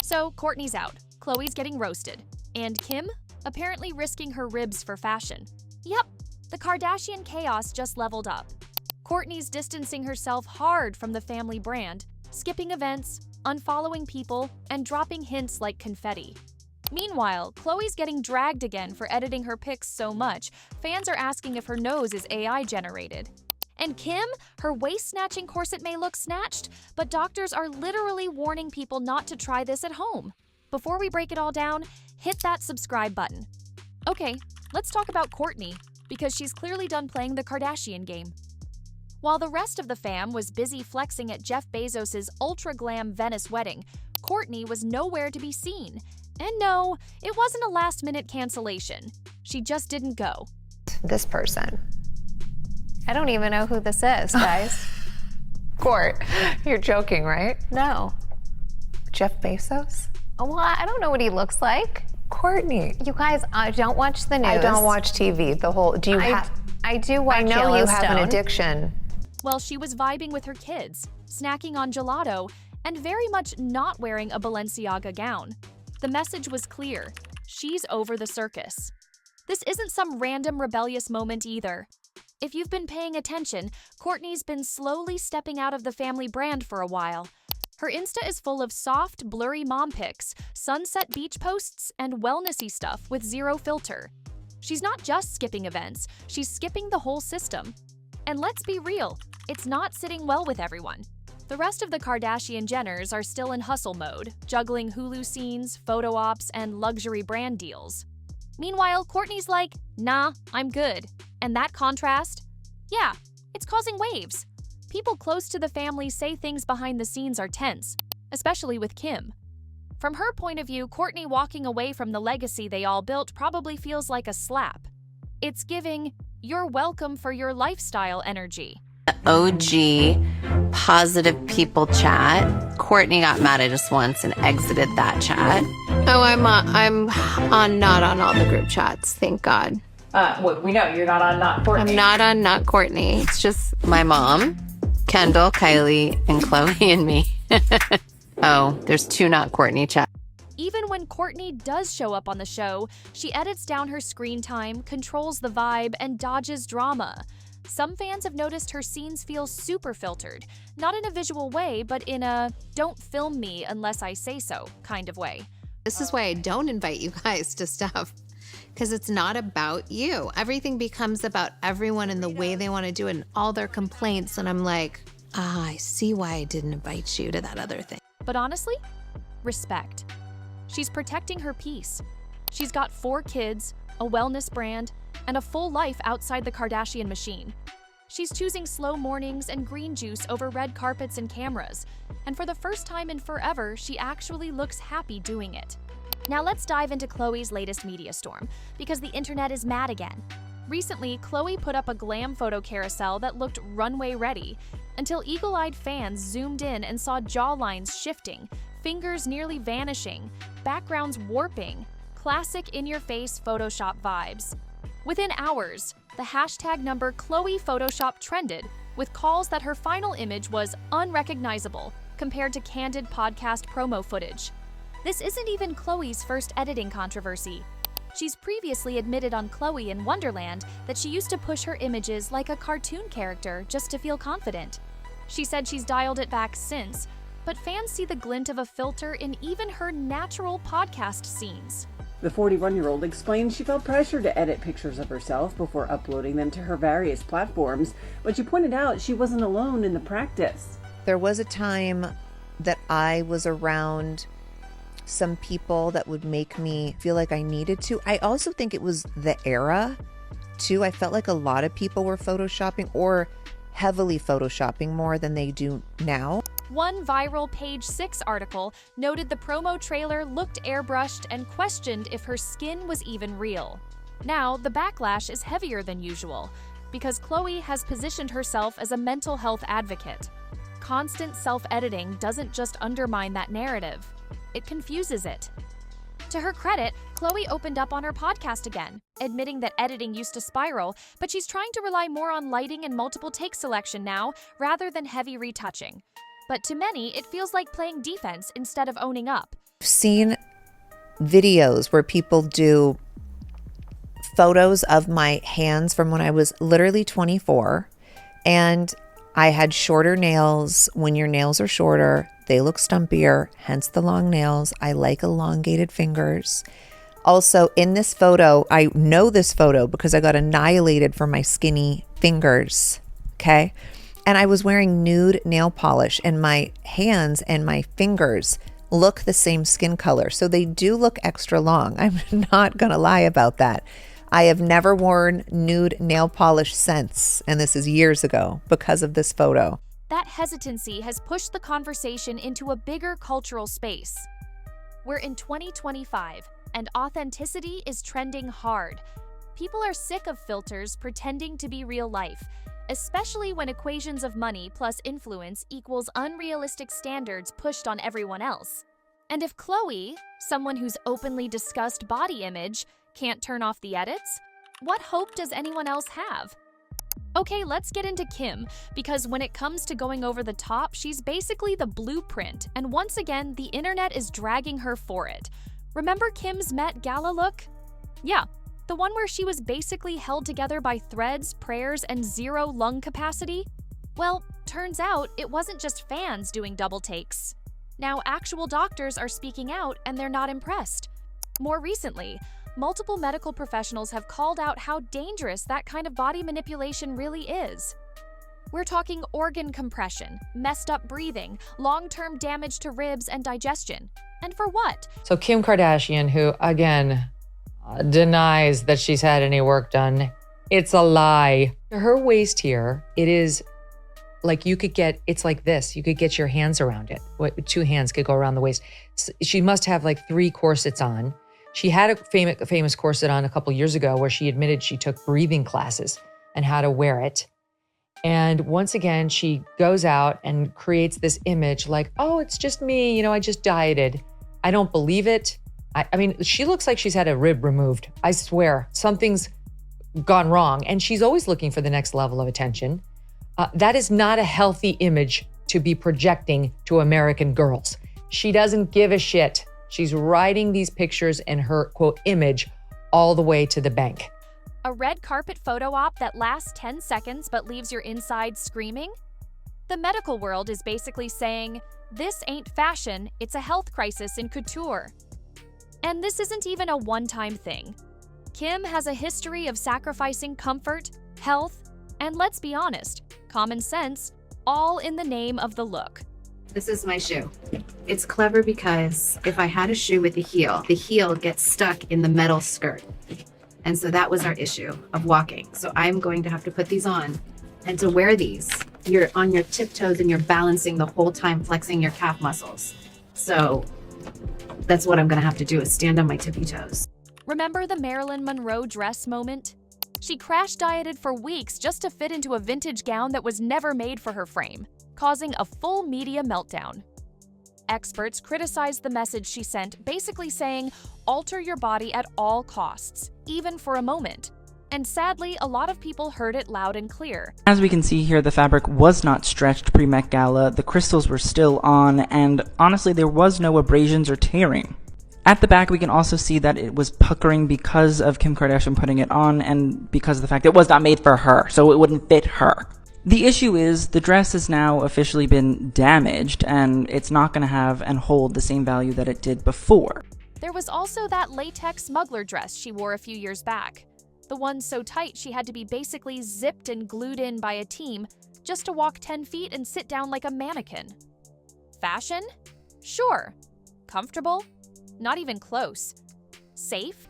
So Kourtney's out, Khloé's getting roasted, and Kim apparently risking her ribs for fashion. Yep, the Kardashian chaos just leveled up. Kourtney's distancing herself hard from the family brand, skipping events, unfollowing people, and dropping hints like confetti. Meanwhile, Khloé's getting dragged again for editing her pics so much, fans are asking if her nose is AI generated. And Kim, her waist-snatching corset may look snatched, but doctors are literally warning people not to try this at home. Before we break it all down, hit that subscribe button. Okay, let's talk about Kourtney, because she's clearly done playing the Kardashian game. While the rest of the fam was busy flexing at Jeff Bezos' ultra-glam Venice wedding, Kourtney was nowhere to be seen. And no, it wasn't a last-minute cancellation. She just didn't go. This person. I don't even know who this is, guys. Court, you're joking, right? No. Jeff Bezos? Well, I don't know what he looks like. Kourtney. You guys, I don't watch the news. I don't watch TV. I do watch Yellowstone. I know you have an addiction. Well, she was vibing with her kids, snacking on gelato, and very much not wearing a Balenciaga gown. The message was clear. She's over the circus. This isn't some random rebellious moment either. If you've been paying attention, Kourtney's been slowly stepping out of the family brand for a while. Her Insta is full of soft, blurry mom pics, sunset beach posts, and wellnessy stuff with zero filter. She's not just skipping events, she's skipping the whole system. And let's be real, it's not sitting well with everyone. The rest of the Kardashian Jenners are still in hustle mode, juggling Hulu scenes, photo ops, and luxury brand deals. Meanwhile, Kourtney's like, nah, I'm good. And that contrast? Yeah, it's causing waves. People close to the family say things behind the scenes are tense, especially with Kim. From her point of view, Kourtney walking away from the legacy they all built probably feels like a slap. It's giving, you're welcome for your lifestyle energy. OG positive people chat. Kourtney got mad at us once and exited that chat. Oh, I'm not on all the group chats, thank God. Well, we know you're not on Not Kourtney. I'm not on Not Kourtney. It's just My mom, Kendall, Kylie, and Khloé and me. Oh, there's 2 Not Kourtney chats. Even when Kourtney does show up on the show, she edits down her screen time, controls the vibe, and dodges drama. Some fans have noticed her scenes feel super filtered, not in a visual way, but in a don't film me unless I say so kind of way. this is why I don't invite you guys to stuff. Because it's not about you. Everything becomes about everyone and the way they want to do it and all their complaints. And I'm like, I see why I didn't invite you to that other thing. But honestly, respect. She's protecting her peace. She's got 4 kids, a wellness brand, and a full life outside the Kardashian machine. She's choosing slow mornings and green juice over red carpets and cameras. And for the first time in forever, she actually looks happy doing it. Now let's dive into Khloé's latest media storm, because the internet is mad again. Recently, Khloé put up a glam photo carousel that looked runway ready, until eagle-eyed fans zoomed in and saw jawlines shifting, fingers nearly vanishing, backgrounds warping, classic in-your-face Photoshop vibes. Within hours, the hashtag number Khloé Photoshop trended, with calls that her final image was unrecognizable compared to candid podcast promo footage. This isn't even Khloé's first editing controversy. She's previously admitted on Khloé in Wonderland that she used to push her images like a cartoon character just to feel confident. She said she's dialed it back since, but fans see the glint of a filter in even her natural podcast scenes. The 41-year-old explained she felt pressure to edit pictures of herself before uploading them to her various platforms, but she pointed out she wasn't alone in the practice. There was a time that I was around some people that would make me feel like I needed to. I also think it was the era, too. I felt like a lot of people were photoshopping or heavily photoshopping more than they do now. One viral Page 6 article noted the promo trailer looked airbrushed and questioned if her skin was even real. Now, the backlash is heavier than usual, because Khloé has positioned herself as a mental health advocate. Constant self-editing doesn't just undermine that narrative, it confuses it. To her credit, Khloé opened up on her podcast again, admitting that editing used to spiral, but she's trying to rely more on lighting and multiple take selection now, rather than heavy retouching. But to many, it feels like playing defense instead of owning up. I've seen videos where people do photos of my hands from when I was literally 24, and I had shorter nails. When your nails are shorter, they look stumpier, hence the long nails. I like elongated fingers. Also, in this photo, I know this photo because I got annihilated for my skinny fingers, okay? And I was wearing nude nail polish, and my hands and my fingers look the same skin color. So they do look extra long. I'm not gonna lie about that. I have never worn nude nail polish since, and this is years ago, because of this photo. That hesitancy has pushed the conversation into a bigger cultural space. We're in 2025, and authenticity is trending hard. People are sick of filters pretending to be real life, especially when equations of money plus influence equals unrealistic standards pushed on everyone else. And if Khloé, someone who's openly discussed body image, can't turn off the edits, what hope does anyone else have? Okay, let's get into Kim, because when it comes to going over the top, she's basically the blueprint, and once again, the internet is dragging her for it. Remember Kim's Met Gala look? Yeah, the one where she was basically held together by threads, prayers, and zero lung capacity? Well, turns out it wasn't just fans doing double takes. Now actual doctors are speaking out, and they're not impressed. More recently, multiple medical professionals have called out how dangerous that kind of body manipulation really is. We're talking organ compression, messed up breathing, long-term damage to ribs and digestion. And for what? So Kim Kardashian, who again denies that she's had any work done, it's a lie. Her waist here, it is like it's like this. You could get your hands around it. Two hands could go around the waist. She must have like 3 corsets on. She had a famous corset on a couple years ago where she admitted she took breathing classes and how to wear it. And once again, she goes out and creates this image like, oh, it's just me, I just dieted. I don't believe it. I mean, she looks like she's had a rib removed. I swear, something's gone wrong. And she's always looking for the next level of attention. That is not a healthy image to be projecting to American girls. She doesn't give a shit. She's riding these pictures and her, quote, image all the way to the bank. A red carpet photo op that lasts 10 seconds but leaves your inside screaming? The medical world is basically saying, this ain't fashion, it's a health crisis in couture. And this isn't even a one-time thing. Kim has a history of sacrificing comfort, health, and let's be honest, common sense, all in the name of the look. This is my shoe. It's clever because if I had a shoe with the heel gets stuck in the metal skirt. And so that was our issue of walking. So I'm going to have to put these on. And to wear these, you're on your tiptoes and you're balancing the whole time, flexing your calf muscles. So that's what I'm going to have to do, is stand on my tippy toes. Remember the Marilyn Monroe dress moment? She crash dieted for weeks just to fit into a vintage gown that was never made for her frame, causing a full media meltdown. Experts criticized the message she sent, basically saying, alter your body at all costs, even for a moment. And sadly, a lot of people heard it loud and clear. As we can see here, the fabric was not stretched pre-Met Gala, the crystals were still on, and honestly, there was no abrasions or tearing. At the back, we can also see that it was puckering because of Kim Kardashian putting it on and because of the fact that it was not made for her, so it wouldn't fit her. The issue is the dress has now officially been damaged and it's not going to have and hold the same value that it did before. There was also that latex smuggler dress she wore a few years back. The one so tight she had to be basically zipped and glued in by a team just to walk 10 feet and sit down like a mannequin. Fashion? Sure. Comfortable? Not even close. Safe?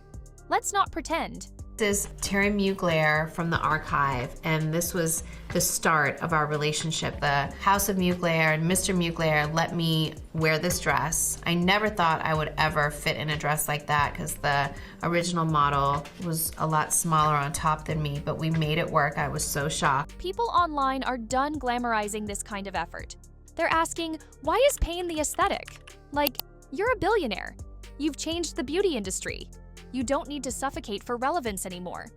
Let's not pretend. This is Terry Mugler from the archive, and this was the start of our relationship. The House of Mugler and Mr. Mugler let me wear this dress. I never thought I would ever fit in a dress like that because the original model was a lot smaller on top than me, but we made it work. I was so shocked. People online are done glamorizing this kind of effort. They're asking, why is pain the aesthetic? Like, you're a billionaire. You've changed the beauty industry. You don't need to suffocate for relevance anymore.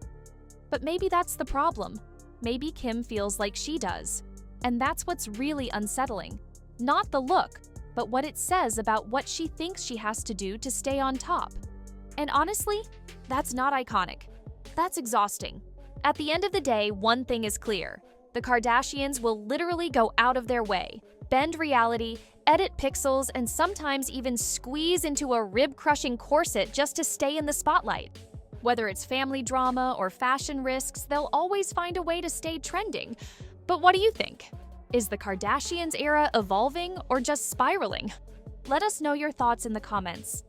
But maybe that's the problem. Maybe Kim feels like she does. And that's what's really unsettling. Not the look, but what it says about what she thinks she has to do to stay on top. And honestly, that's not iconic. That's exhausting. At the end of the day, one thing is clear. The Kardashians will literally go out of their way, bend reality, edit pixels, and sometimes even squeeze into a rib-crushing corset just to stay in the spotlight. Whether it's family drama or fashion risks, they'll always find a way to stay trending. But what do you think? Is the Kardashians era evolving or just spiraling? Let us know your thoughts in the comments.